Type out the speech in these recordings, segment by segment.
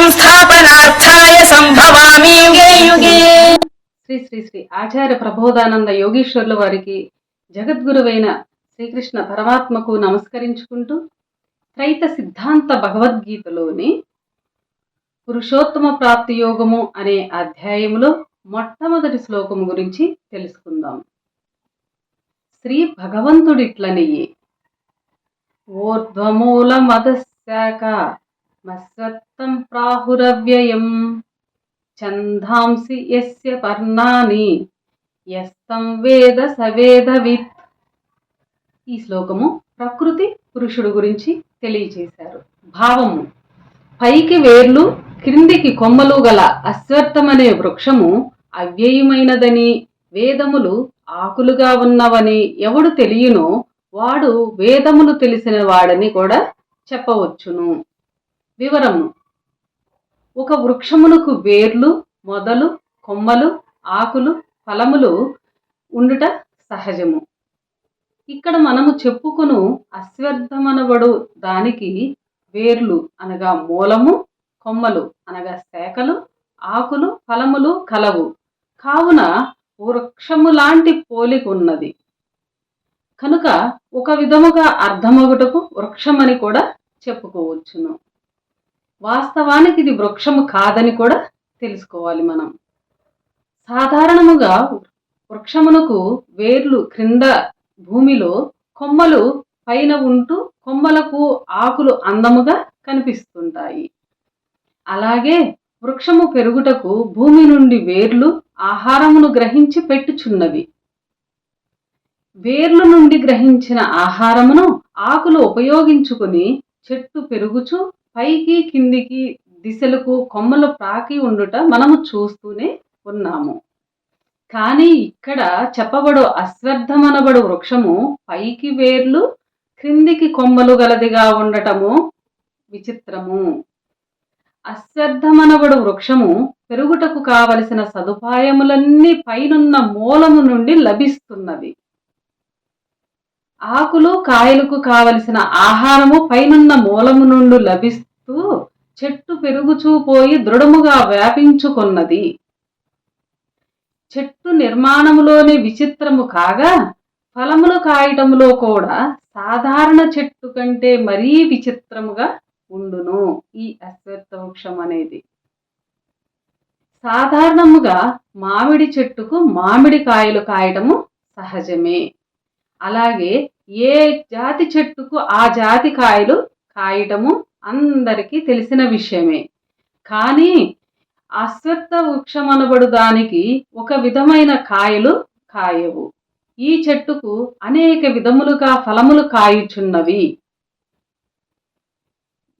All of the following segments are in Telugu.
సంస్థాపనార్థాయ సంభవామి యుగే యుగే. శ్రీ శ్రీ శ్రీ ఆచార్య ప్రబోధానంద యోగీశ్వరుల వారికి, జగద్గురువైన శ్రీకృష్ణ పరమాత్మకు నమస్కరించుకుంటూ, త్రైత సిద్ధాంత భగవద్గీతలోని పురుషోత్తమ ప్రాప్తి యోగము అనే అధ్యాయములో మొట్టమొదటి శ్లోకము గురించి తెలుసుకుందాం. శ్రీ భగవంతుడిట్లనియే, ఊర్ధ్వమూల మదశాఖ మస్వత్తం ప్రాహురవ్యయం ఛందాంసి యస్య పర్ణాని యస్తం వేద సవేదవిత్. ఈ శ్లోకము ప్రకృతి పురుషుడు గురించి తెలియచేశారు. భావము: పైకి వేర్లు, క్రిందికి కొమ్మలు గల అశ్వత్థమనే వృక్షము అవ్యయమైనదని, వేదములు ఆకులుగా ఉన్నవని ఎవడు తెలియనో వాడు వేదములు తెలిసిన వాడని కూడా చెప్పవచ్చును. వివరము: ఒక వృక్షమునకు వేర్లు, మొదలు, కొమ్మలు, ఆకులు, ఫలములు ఉండుట సహజము. ఇక్కడ మనము చెప్పుకును అశ్వత్థమనబడు దానికి వేర్లు అనగా మూలము, కొమ్మలు అనగా శాఖలు, ఆకులు, ఫలములు కలవు. కావున వృక్షము లాంటి పోలిక ఉన్నది కనుక ఒక విధముగా అర్థమగుటకు వృక్షమని కూడా చెప్పుకోవచ్చును. వాస్తవానికి ఇది వృక్షము కాదని కూడా తెలుసుకోవాలి మనం. సాధారణముగా వృక్షమునకు వేర్లు క్రింద భూమిలో, కొమ్మలు పైన ఉంటూ కొమ్మలకు ఆకులు అందముగా కనిపిస్తుంటాయి. అలాగే వృక్షము పెరుగుటకు భూమి నుండి వేర్లు ఆహారమును గ్రహించి పెట్టుచున్నవి. వేర్లు నుండి గ్రహించిన ఆహారమును ఆకులు ఉపయోగించుకుని చెట్టు పెరుగుచు పైకి కిందికి దిశలకు కొమ్మలు ప్రాకి ఉండుట మనము చూస్తూనే ఉన్నాము. కానీ ఇక్కడ చెప్పబడు అశ్వత్థమనబడు వృక్షము పైకి వేర్లు, క్రిందికి కొమ్మలు గలదిగా ఉండటము విచిత్రము. అశ్వత్థమనబడు వృక్షము పెరుగుటకు కావలసిన సదుపాయములన్నీ పైనున్న మూలము నుండి లభిస్తున్నవి. ఆకులు, కాయలకు కావలసిన ఆహారము పైనున్న మూలము నుండి లభిస్తూ చెట్టు పెరుగుచూ పోయి దృఢముగా వ్యాపించుకున్నది. చెట్టు నిర్మాణములోని విచిత్రము కాగా ఫలములు కాయటములో కూడా సాధారణ చెట్టు కంటే మరీ విచిత్రముగా ఉండును ఈ అశ్వత్థ వృక్షం అనేది. సాధారణముగా మామిడి చెట్టుకు మామిడి కాయలు కాయటము సహజమే. అలాగే ఏ జాతి చెట్టుకు ఆ జాతి కాయలు కాయటము అందరికీ తెలిసిన విషయమే. కానీ అశ్వత్థ వృక్షమనబడు దానికి ఒక విధమైన కాయలు కాయవు. ఈ చెట్టుకు అనేక విధములుగా ఫలములు కాయుచున్నవి.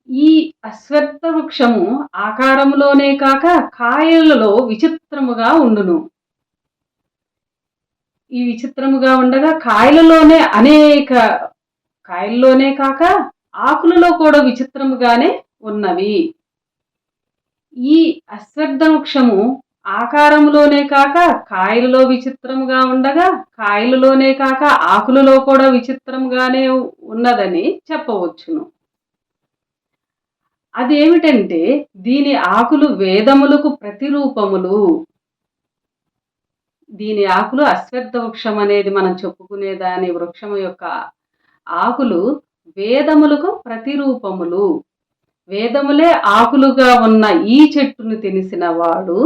ఈ అశ్వత్థ వృక్షము ఆకారములోనే కాక కాయలలో విచిత్రముగా ఉండును. ఈ విచిత్రముగా ఉండగా కాయల్లోనే కాక ఆకులలో కూడా విచిత్రముగానే ఉన్నవి. ఈ అశ్వత్థ వృక్షము ఆకారములోనే కాక కాయలలో విచిత్రముగా ఉండగా కాయలలోనే కాక ఆకులలో కూడా విచిత్రముగానే ఉన్నదని చెప్పవచ్చును. అదేమిటంటే దీని ఆకులు వేదములకు ప్రతిరూపములు. దీని ఆకులు అశ్వత్థ వృక్షం అనేది మనం చెప్పుకునే దాని వృక్షము యొక్క ఆకులు వేదములకు ప్రతిరూపములు. వేదములే ఆకులుగా ఉన్న ఈ చెట్టును తెలిసిన వాడు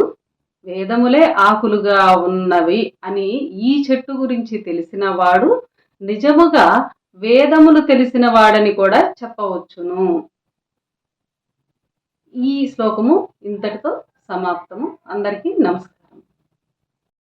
వేదములే ఆకులుగా ఉన్నవి అని ఈ చెట్టు గురించి తెలిసిన వాడు నిజముగా వేదములు తెలిసిన వాడని కూడా చెప్పవచ్చును. ఈ శ్లోకము ఇంతటితో సమాప్తము. అందరికీ నమస్కారం.